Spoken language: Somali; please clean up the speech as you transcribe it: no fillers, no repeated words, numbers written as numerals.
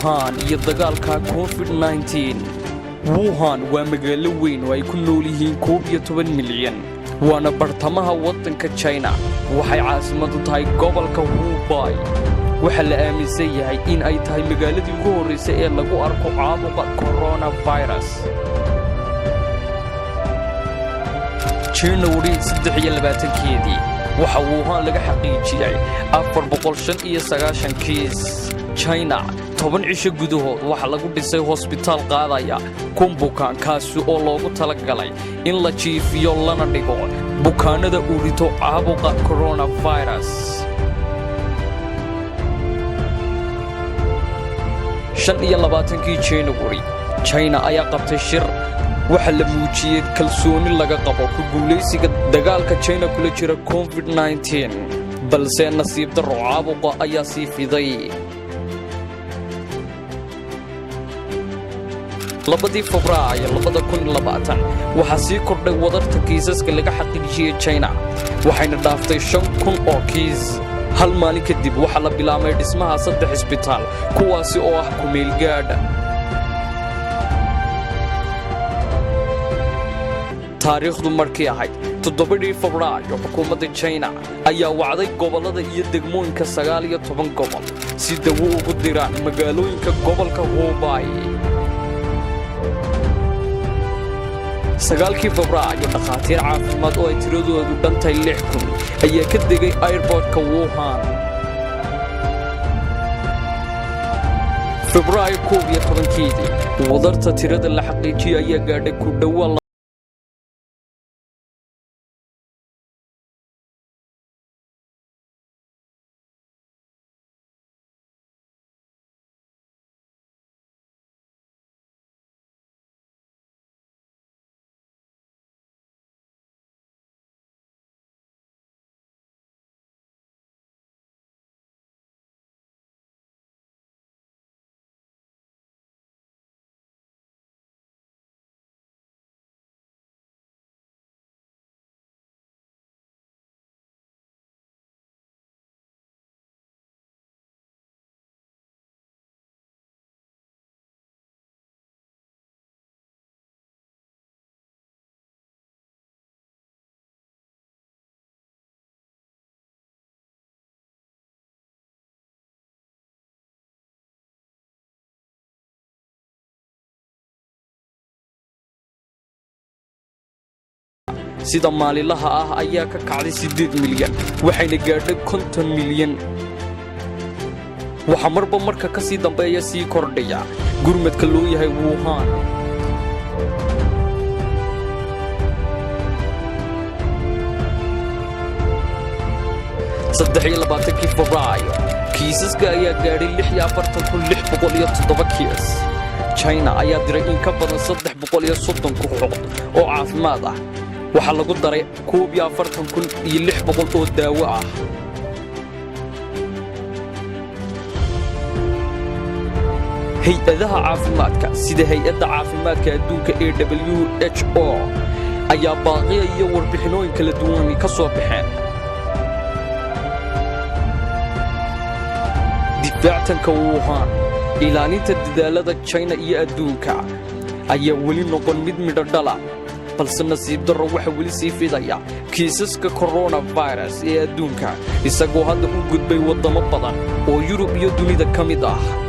WUHAN iyo dagaalka COVID-19. WUHAN waa magaalo weyn oo ay ku nool yihiin 11 milyan. waana bartamaha waddanka China. waxay caasimad u tahay gobolka Hubei. waxa la aaminsan yahay in ay tahay magaaladii ugu horreysay ee lagu arko caabuqa coronavirus. January 23 waxa WUHAN laga xaqiijiyay 495 kiis. China 10 cisho gudahood waxa lagu dhisay hospitaal qaadaya bukaan kaasi oo loogu talagalay in la jiifiyo lana dhigo bukaanada u rito caabuqa coronavirus. 25 January China ayaa qabtay shir waxa la muujiyay kalsooni laga qabo ku guuleysiga dagaalka China kula jira COVID-19 balse nasiib darro caabuqa ayaa sii fiday. 2 Febraayo 2020 waxaa sii kordhay wadarta kiisaska laga xaqiijiyay China waxayna dhaaftay 5,000 oo kiis. hal maalin kadib waxa la bilaabay dhismaha 3 isbitaal kuwaasi oo ah kumeel gaadh. taariikhdu markii ahayd 7 Febraayo xukuumadda China ayaa wacday gobolada iyo degmooyinka 19 gobol si dawo ugu diraan magaalooyinka gobolka Hubei. 9 Febraayo dhakhaatiir caafimaad oo ay tiradoodu dhantay 6,000 ayaa ka degay airportka WUHAN. Febraayo 11 wadarta tirada la xaqiijiyay ayaa gaadhay ku dhawaad sida maalinlaha ah ayaa ka kacday 8 milyan waxayna gaadhay 50 milyan. waxa marba marka ka sii dambeeya sii kordhaya gurmadka loo yahay WUHAN. Febraayo kiisaska ayaa gaadhay 46,607 kiis. China ayaa diray in ka badan 330 kooxood oo caafimaad ah. waxa lagu daray 44,600 oo daawo ah. hay'adaha caafimaadka sida hay'adda caafimaadka adduunka ee WHO ayaa baaqiya iyo warbixinooyin kala duwan ka soo baxeen. difaacanka WUHAN ilaalinta dedaallada China iyo adduunka ayaa weli noqon mid midho dhala balse nasiib darro waxa weli sii fidaya kiisaska coronavirus ee adduunka isagoo hadda u gudbay wadamo badan oo Yurub iyo dunida ka mid ah.